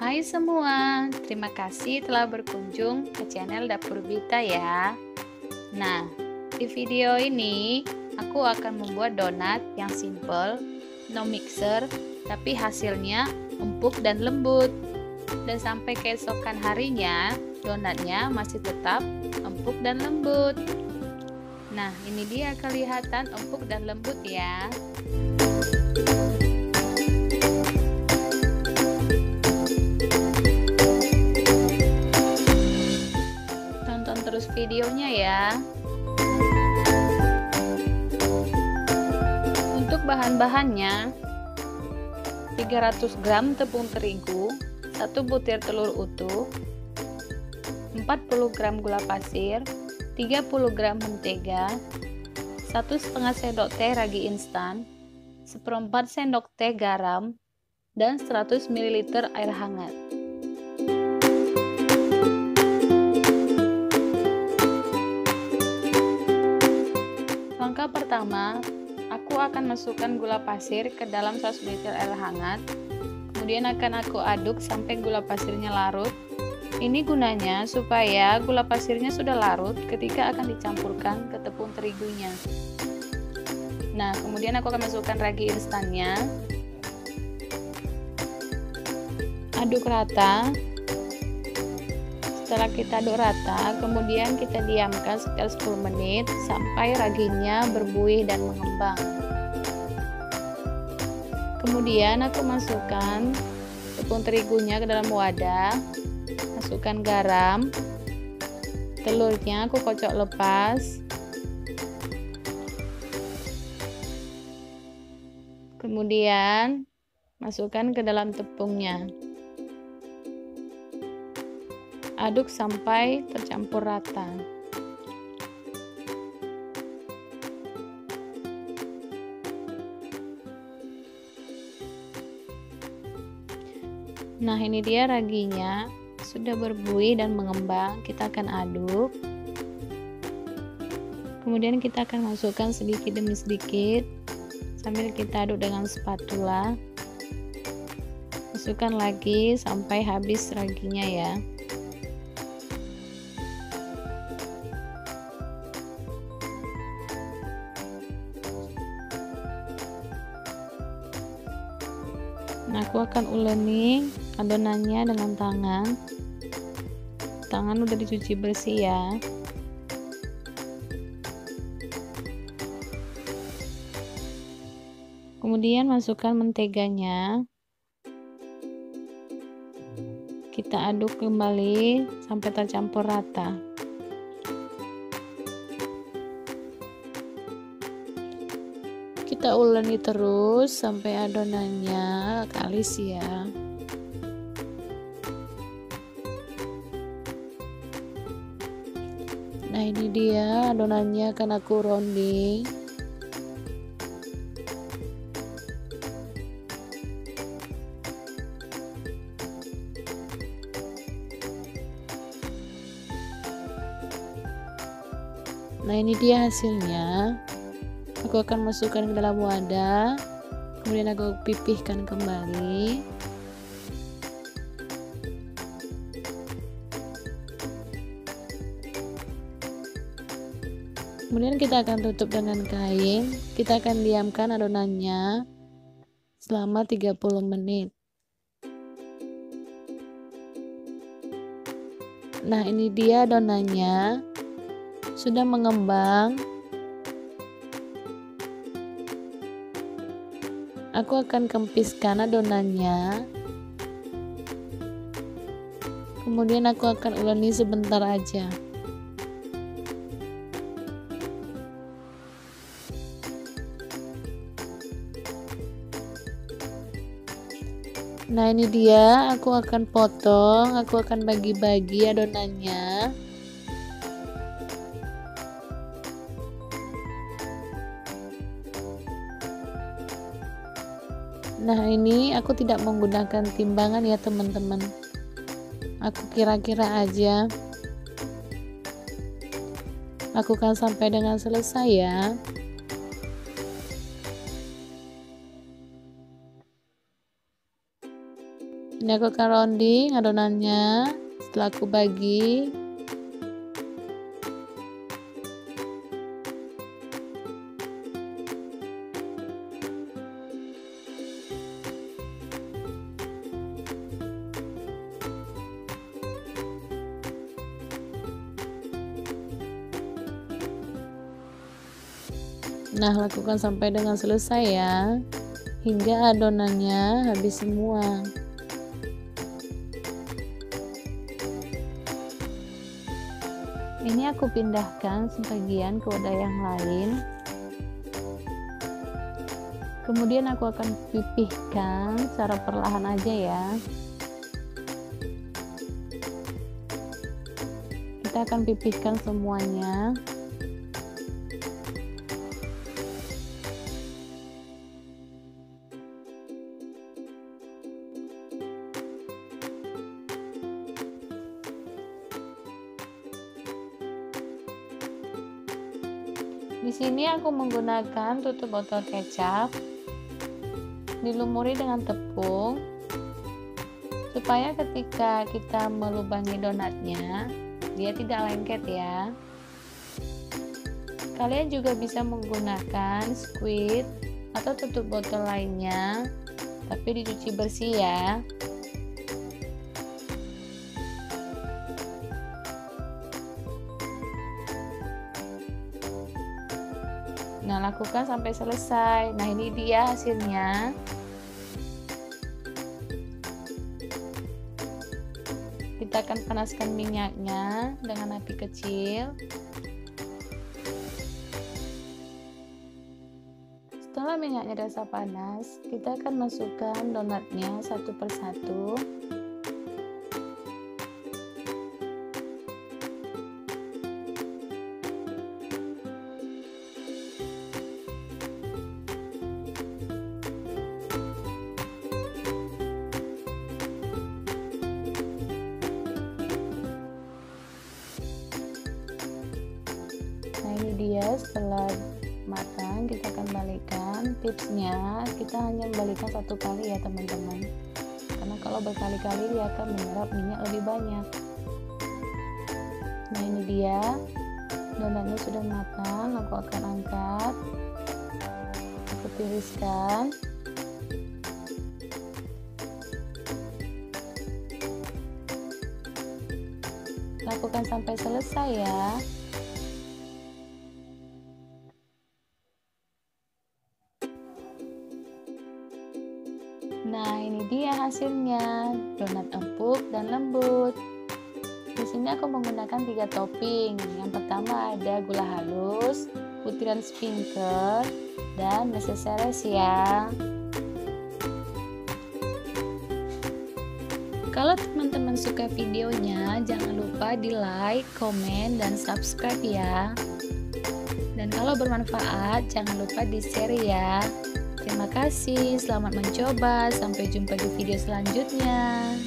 Hai semua, terima kasih telah berkunjung ke channel Dapur Bita ya. Nah, di video ini aku akan membuat donat yang simple, no mixer, tapi hasilnya empuk dan lembut. Dan sampai keesokan harinya, donatnya masih tetap empuk dan lembut. Nah, ini dia kelihatan empuk dan lembut ya. Tonton terus videonya ya. Untuk bahan-bahannya, 300 gram tepung terigu, 1 butir telur utuh, 40 gram gula pasir, 30 gram mentega, 1,5 sendok teh ragi instan, 1/4 sendok teh garam, dan 100 ml air hangat. Langkah pertama, aku akan masukkan gula pasir ke dalam 100 ml air hangat. Kemudian akan aku aduk sampai gula pasirnya larut. Ini gunanya supaya gula pasirnya sudah larut ketika akan dicampurkan ke tepung terigunya. Nah, kemudian aku akan masukkan ragi instannya. Aduk rata. Setelah kita aduk rata, kemudian kita diamkan sekitar 10 menit sampai raginya berbuih dan mengembang. Kemudian aku masukkan tepung terigunya ke dalam wadah, masukkan garam, telurnya aku kocok lepas, kemudian masukkan ke dalam tepungnya. Aduk sampai tercampur rata. Nah, ini dia raginya sudah berbuih dan mengembang. Kita akan aduk. Kemudian kita akan masukkan sedikit demi sedikit sambil kita aduk dengan spatula. Masukkan lagi sampai habis raginya ya. Nah, aku akan uleni adonannya dengan tangan. Tangan udah dicuci bersih ya. Kemudian masukkan menteganya. Kita aduk kembali sampai tercampur rata. Kita uleni terus sampai adonannya kalis ya. Nah, ini dia adonannya akan aku rounding. Nah, ini dia hasilnya. Aku akan masukkan ke dalam wadah, kemudian aku pipihkan kembali. Kemudian kita akan tutup dengan kain. Kita akan diamkan adonannya selama 30 menit. Nah, ini dia adonannya sudah mengembang. Aku akan kempiskan adonannya. Kemudian aku akan uleni sebentar aja. Nah, ini dia, aku akan potong, aku akan bagi-bagi adonannya. Nah, ini aku tidak menggunakan timbangan ya teman-teman. Aku kira-kira aja. Lakukan sampai dengan selesai ya. Ini aku akan rounding adonannya setelah aku bagi. Nah, lakukan sampai dengan selesai ya, hingga adonannya habis semua. Ini aku pindahkan sebagian ke wadah yang lain. Kemudian aku akan pipihkan secara perlahan aja ya. Kita akan pipihkan semuanya. Di sini aku menggunakan tutup botol kecap, dilumuri dengan tepung supaya ketika kita melubangi donatnya dia tidak lengket ya. Kalian juga bisa menggunakan squid atau tutup botol lainnya, tapi dicuci bersih ya. Nah, lakukan sampai selesai. Nah, ini dia hasilnya. Kita akan panaskan minyaknya dengan api kecil. Setelah minyaknya rasa panas, kita akan masukkan donatnya satu persatu. Ini dia setelah matang, kita akan balikkan. Tipsnya kita hanya membalikkan satu kali ya teman-teman, karena kalau berkali-kali dia akan menyerap minyak lebih banyak. Nah, ini dia donatnya sudah matang. Aku akan angkat, aku tiriskan. Lakukan sampai selesai ya. Nah, ini dia hasilnya, donat empuk dan lembut. Di sini aku menggunakan 3 topping. Yang pertama ada gula halus, butiran sprinkle, dan meses ya. Kalau teman-teman suka videonya, jangan lupa di like, komen, dan subscribe ya. Dan kalau bermanfaat, jangan lupa di share ya. Terima kasih, selamat mencoba. Sampai jumpa di video selanjutnya.